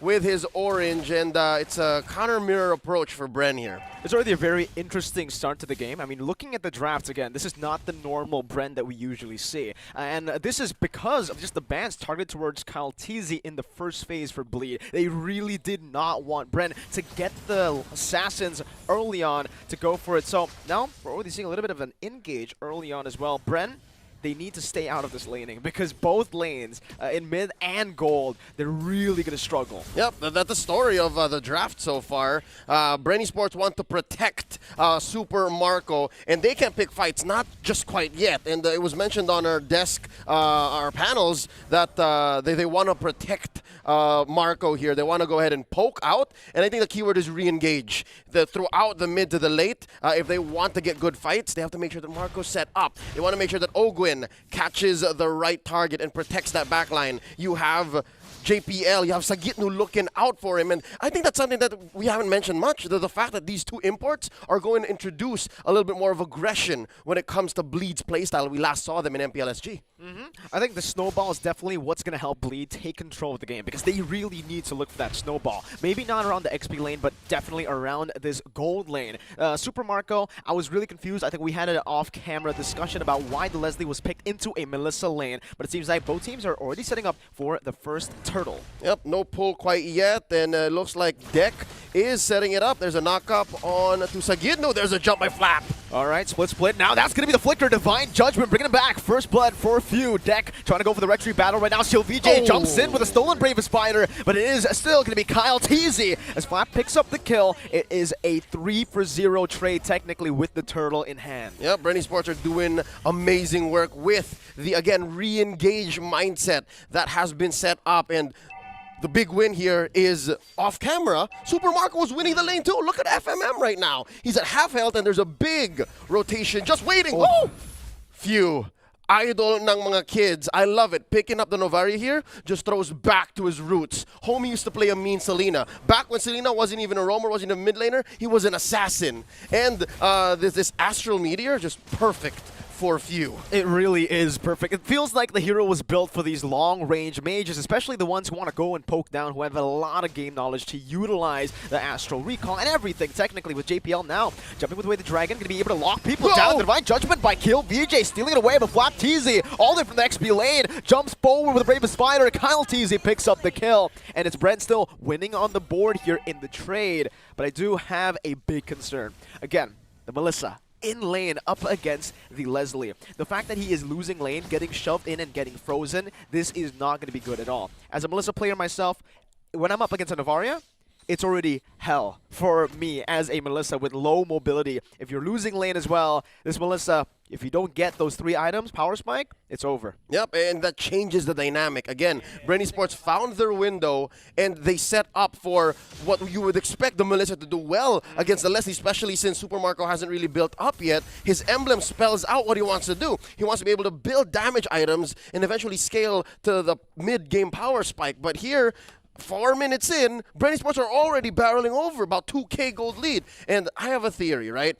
with his orange, and it's a counter-mirror approach for BREN here. It's already a very interesting start to the game. I mean, looking at the drafts again, this is not the normal BREN that we usually see. And this is because of just the bans targeted towards Kyle Teasy in the first phase for Bleed. They really did not want BREN to get the Assassins early on to go for it. So now we're already seeing a little bit of an engage early on as well. BREN, they need to stay out of this laning because both lanes, in mid and gold, they're really going to struggle. Yep, that's the story of the draft so far. BREN Esports want to protect Super Marco, and they can't pick fights, not just quite yet. And it was mentioned on our desk, our panels, that they want to protect Marco here. They want to go ahead and poke out, and I think the keyword is re-engage. Throughout the mid to the late, if they want to get good fights, they have to make sure that Marco's set up. They want to make sure that Ogwin catches the right target and protects that backline. You have JPL, you have Sagitnu looking out for him, and I think that's something that we haven't mentioned much, the fact that these two imports are going to introduce a little bit more of aggression when it comes to Bleed's playstyle. We last saw them in MPLSG. I think the snowball is definitely what's going to help Bleed take control of the game because they really need to look for that snowball. Maybe not around the XP lane, but definitely around this gold lane. Super Marco, I was really confused. I think we had an off-camera discussion about why the Leslie was picked into a Melissa lane, but it seems like both teams are already setting up for the first turtle. Yep, no pull quite yet, and it looks like Deck is setting it up. There's a knock-up on to Sagitnu. There's a jump by Flap. All right, split. Now that's going to be the Flicker. Divine Judgment bringing him back. First blood for Few. Deck trying to go for the retreat battle right now. VJ jumps in with a stolen Brave Spider, but it is still going to be Kyle Teasy as Flap picks up the kill. It is a 3-for-0 trade technically with the turtle in hand. Yep, BREN Esports are doing amazing work with the, again, re-engage mindset that has been set up, and the big win here is off camera. Super Marco was winning the lane too. Look at FMM right now. He's at half health and there's a big rotation just waiting. Oh! Few. Idol ng mga kids. I love it. Picking up the Novaria here just throws back to his roots. Homie used to play a mean Selena. Back when Selena wasn't even a roamer, wasn't a mid laner, he was an assassin. And this Astral Meteor, just perfect for Few. It really is perfect. It feels like the hero was built for these long-range mages, especially the ones who want to go and poke down, who have a lot of game knowledge to utilize the Astral Recall and everything, technically, with JPL now. Jumping with the way the Dragon, going to be able to lock people down. The Divine Judgment by Kill VJ, stealing it away, but Flap Teasy, all the way from the XP lane, jumps forward with a Brave Spider. Kyle Teasy picks up the kill, and it's BREN still winning on the board here in the trade. But I do have a big concern. Again, the Melissa in lane up against the Leslie. The fact that he is losing lane, getting shoved in and getting frozen, this is not going to be good at all. As a Melissa player myself, when I'm up against a Novaria, it's already hell for me as a Melissa with low mobility. If you're losing lane as well, this Melissa, if you don't get those 3 items, Power Spike, it's over. Yep, and that changes the dynamic. Again, BREN Esports found their window, and they set up for what you would expect the Melissa to do well against the Leslie, especially since Super Marco hasn't really built up yet. His emblem spells out what he wants to do. He wants to be able to build damage items and eventually scale to the mid-game Power Spike. But here, 4 minutes in, BREN Esports are already barreling over about 2K gold lead. And I have a theory, right?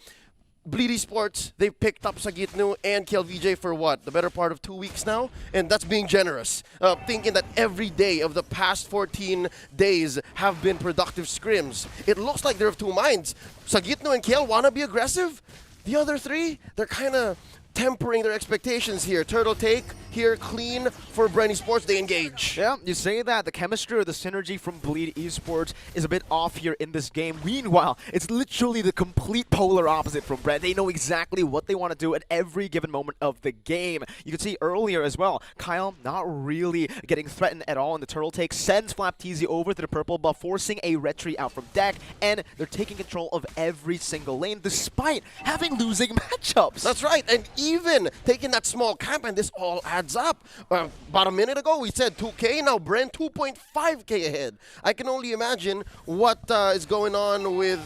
Bleed Esports, they've picked up Sagitnu and KLVJ for what? The better part of 2 weeks now? And that's being generous. Thinking that every day of the past 14 days have been productive scrims. It looks like they're of two minds. Sagitnu and KL want to be aggressive. The other 3, they're kind of tempering their expectations here. Turtle take here, clean for BREN Esports. They engage. Yeah, you say that. The chemistry or the synergy from Bleed Esports is a bit off here in this game. Meanwhile, it's literally the complete polar opposite from BREN. They know exactly what they want to do at every given moment of the game. You can see earlier as well, Kyle not really getting threatened at all in the turtle take, sends Flap Teasy over to the purple buff, forcing a retreat out from Deck, and they're taking control of every single lane despite having losing matchups. That's right, and even taking that small camp, and this all adds up. About a minute ago, we said 2K. Now BREN 2.5K ahead. I can only imagine what is going on with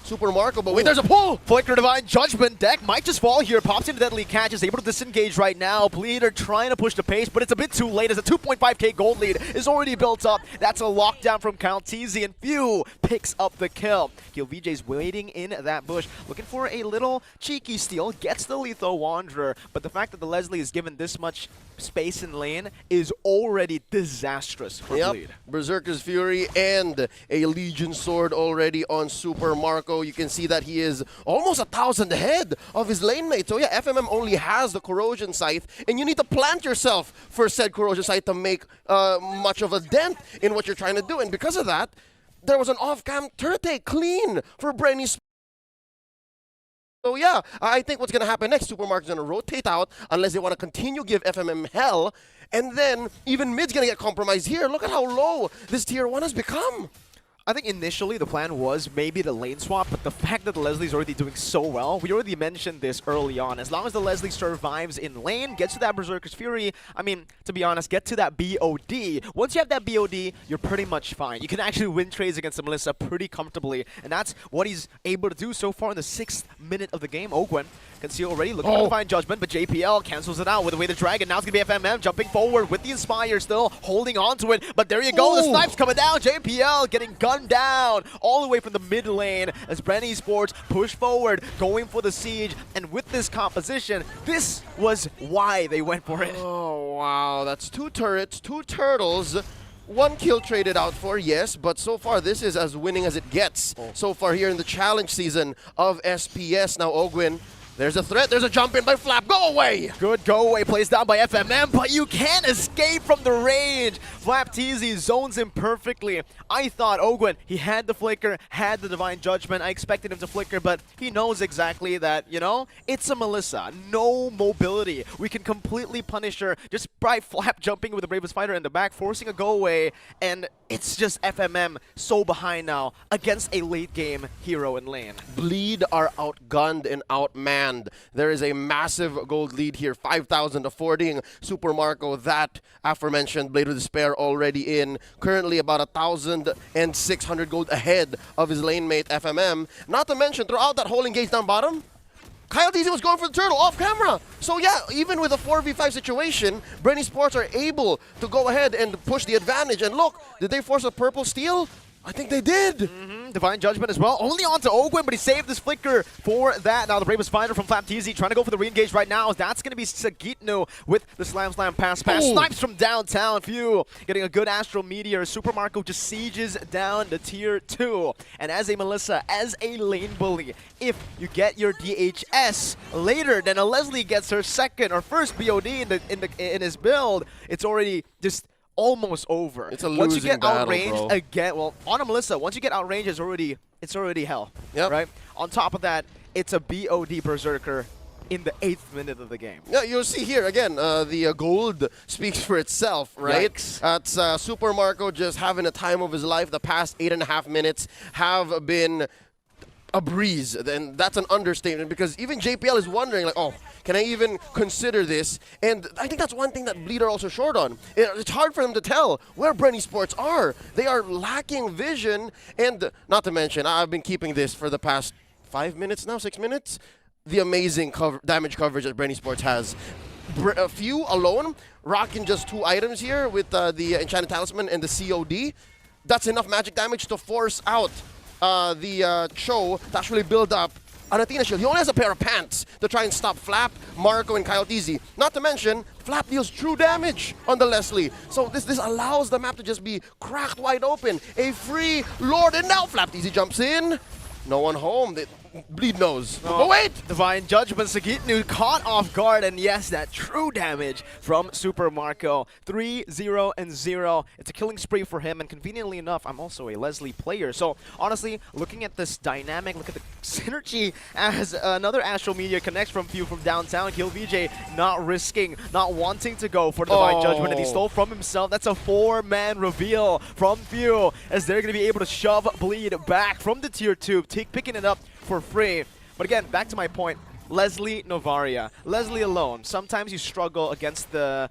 Super Marco. But wait, there's a pull! Flicker Divine Judgment. Deck might just fall here. Pops into Deadly Catch. Is able to disengage right now. Bleed are trying to push the pace, but it's a bit too late as a 2.5K gold lead is already built up. That's a lockdown from Kyle Teasy, and Few picks up the kill. Kill VJ's waiting in that bush, looking for a little cheeky steal. Gets the lethal Wanderer, but the fact that the Leslie is given this much much space in lane is already disastrous for Bleed. Berserker's Fury and a Legion Sword already on Super Marco. You can see that he is almost 1,000 ahead of his lane mate. So yeah, FMM only has the Corrosion Scythe, and you need to plant yourself for said Corrosion Scythe to make much of a dent in what you're trying to do. And because of that, there was an off-cam turret take clean for BREN ESPORTS. So yeah, I think what's going to happen next, Super Marco's going to rotate out unless they want to continue give FMM hell. And then even mid's going to get compromised here. Look at how low this tier 1 has become. I think initially the plan was maybe the lane swap, but the fact that the Leslie's already doing so well, we already mentioned this early on. As long as the Leslie survives in lane, gets to that Berserker's Fury, I mean, to be honest, get to that BOD. Once you have that BOD, you're pretty much fine. You can actually win trades against the Melissa pretty comfortably, and that's what he's able to do so far in the 6th minute of the game. Ogwen can see already looking for Divine Judgment, but JPL cancels it out with the way the Dragon. Now it's going to be FMM jumping forward with the Inspire still, holding on to it, but there you go, the Snipes coming down. JPL getting gunned down all the way from the mid lane as BREN ESPORTS push forward, going for the siege, and with this composition, this was why they went for it. Oh, wow. That's 2 turrets, 2 turtles, 1 kill traded out for, yes, but so far this is as winning as it gets so far here in the challenge season of SPS. Now Ogwen, there's a threat, there's a jump in by Flap, go away! Good go away, plays down by FMM, but you can't escape from the range. Flap TZ zones him perfectly. I thought Ogwen, he had the flicker, had the Divine Judgment. I expected him to flicker, but he knows exactly that, you know, it's a Melissa. No mobility. We can completely punish her just by Flap jumping with the Bravest Fighter in the back, forcing a go away, and it's just FMM so behind now against a late game hero in lane. Bleed are outgunned and outmanned. There is a massive gold lead here, 5,000 affording Super Marco that aforementioned Blade of Despair already in. Currently about 1,600 gold ahead of his lane mate FMM. Not to mention, throughout that whole engage down bottom, Kyle DZ was going for the turtle off camera. So yeah, even with a 4v5 situation, BREN ESPORTS are able to go ahead and push the advantage. And look, did they force a purple steal? I think they did. Divine Judgment as well. Only on to Ogwen, but he saved his flicker for that. Now the Bravest Fighter from Flap TZ trying to go for the re-engage right now. That's going to be Sagitno with the Slam pass. Snipes from downtown. Phew. Getting a good Astral Meteor. Super Marco just sieges down the tier 2. And as a Melissa, as a lane bully, if you get your DHS later than a Leslie gets her second or first BOD in his build, it's already just almost over. It's a once you losing get battle, outranged bro. again, well, on a Melissa, once you get outranged, it's already hell. Yep. Right? On top of that, it's a BOD Berserker in the 8th minute of the game. Yeah, you'll see here again, the gold speaks for itself, right? Yikes. That's Super Marco just having a time of his life. The past 8.5 minutes have been a breeze, and that's an understatement because even JPL is wondering, like, oh, can I even consider this? And I think that's one thing that Bleed are also short on. It's hard for them to tell where BREN ESPORTS are. They are lacking vision, and not to mention, I've been keeping this for the past 5 minutes now, 6 minutes. The amazing damage coverage that BREN ESPORTS has. A few alone, rocking just 2 items here with the Enchanted Talisman and the COD. That's enough magic damage to force out the Cho to actually build up an Athena shield. He only has a pair of pants to try and stop Flap, Marco, and Kyle TZ. Not to mention, Flap deals true damage on the Leslie. So this allows the map to just be cracked wide open. A free Lord, and now Flap TZ jumps in. No one home. Bleed knows. Oh, wait! Divine Judgment, Sagitnu caught off guard, and yes, that true damage from Super Marco. 3-0 and 0. It's a killing spree for him, and conveniently enough, I'm also a Leslie player. So honestly, looking at this dynamic, look at the synergy as another Astral Meteor connects from Few from downtown. Kill VJ not risking, not wanting to go for the Divine Judgment, and he stole from himself. That's a 4-man reveal from Few, as they're going to be able to shove Bleed back from the tier 2, picking it up for free. But again, back to my point, Leslie Novaria. Leslie alone. Sometimes you struggle against the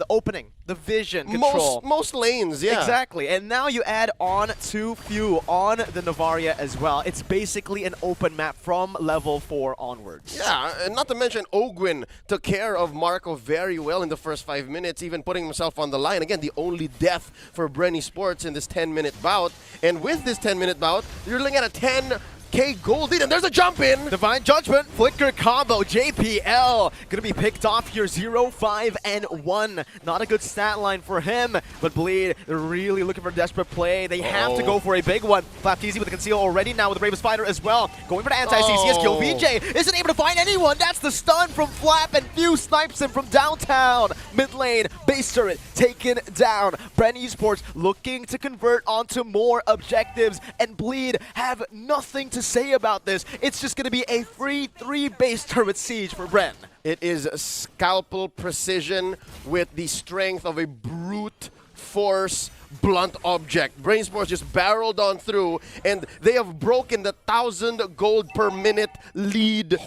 opening, the vision control. Most lanes, yeah. Exactly. And now you add on to Few on the Novaria as well. It's basically an open map from level 4 onwards. Yeah, and not to mention Ogwen took care of Marco very well in the first 5 minutes, even putting himself on the line. Again, the only death for BREN ESPORTS in this 10-minute bout. And with this 10-minute bout, you're looking at a 10 12K gold lead, and there's a jump in. Divine Judgment, Flicker combo, JPL gonna be picked off here, 0-5-1. Not a good stat line for him, but Bleed, they're really looking for a desperate play. They have to go for a big one. Flap Easy with the conceal already now with the Bravest Fighter as well. Going for the anti-CCS kill. VJ isn't able to find anyone. That's the stun from Flap, and Few snipes him from downtown. Mid lane, base turret taken down. BREN Esports looking to convert onto more objectives, and Bleed have nothing to say about this. It's just going to be a free 3 base turret siege for BREN. It is scalpel precision with the strength of a brute force blunt object. BREN Esports just barreled on through, and they have broken the 1,000 gold per minute lead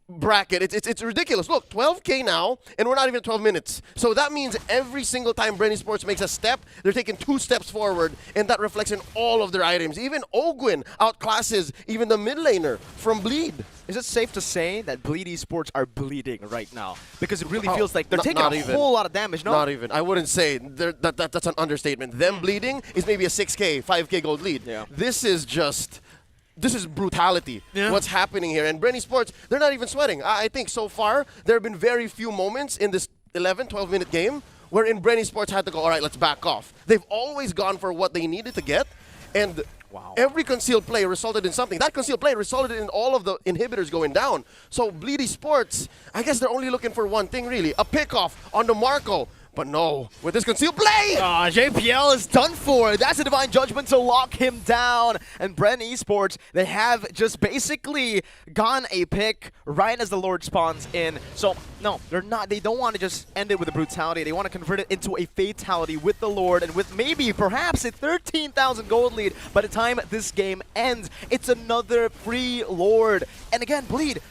bracket. It's ridiculous. Look, 12K now, and we're not even 12 minutes. So that means every single time BREN Esports makes a step, they're taking 2 steps forward, and that reflects in all of their items. Even Ogwin outclasses even the mid laner from Bleed. Is it safe to say that Bleed Esports are bleeding right now? Because it really feels like they're taking a whole lot of damage, no? Not even. I wouldn't say. That's an understatement. Them bleeding is maybe a 6K, 5K gold lead. Yeah. This is brutality, what's happening here. And BREN Esports, they're not even sweating. I think so far, there have been very few moments in this 11, 12-minute game wherein BREN Esports had to go, all right, let's back off. They've always gone for what they needed to get, and every concealed play resulted in something. That concealed play resulted in all of the inhibitors going down. So Bleed Esports, I guess they're only looking for one thing, really, a pickoff on the Marco. But no, with this concealed play! JPL is done for. That's a Divine Judgment to lock him down. And BREN Esports, they have just basically gone a pick right as the Lord spawns in. So, no, they're not. They don't want to just end it with a brutality. They want to convert it into a fatality with the Lord and with maybe, perhaps, a 13,000 gold lead by the time this game ends. It's another free Lord. And again, Bleed,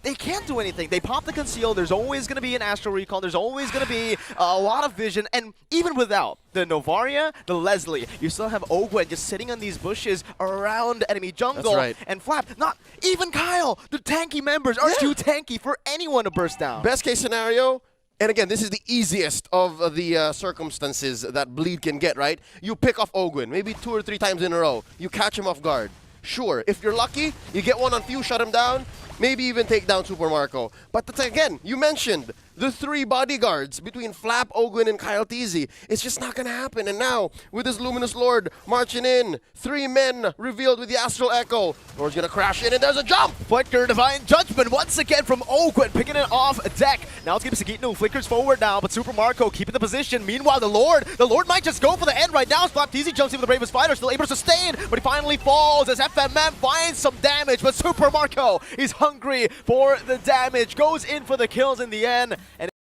they can't do anything. They pop the conceal. There's always going to be an Astral Recall. There's always going to be a lot of vision. And even without the Novaria, the Leslie, you still have Ogwen just sitting on these bushes around enemy jungle. That's right. And Flap, not even Kyle. The tanky members are too tanky for anyone to burst down. Best case scenario, and again, this is the easiest of the circumstances that Bleed can get, right? You pick off Ogwen maybe 2 or 3 times in a row. You catch him off guard. Sure, if you're lucky, you get one on Few, shut him down, maybe even take down Super Marco. But that's, again, you mentioned the 3 bodyguards between Flap, Ogwin, and Kyle Teasy. It's just not going to happen. And now, with this Luminous Lord marching in, 3 men revealed with the Astral Echo. Lord's going to crash in, and there's a jump! Flicker, Divine Judgment once again from Ogwin, picking it off deck. Now it's going to be Sagitno who flickers forward now, but Super Marco keeping the position. Meanwhile, the Lord might just go for the end right now. Flap Teasy jumps in with the Bravest Fighter, still able to sustain, but he finally falls as FMM finds some damage, but Super Marco is hungry for the damage, goes in for the kills in the end.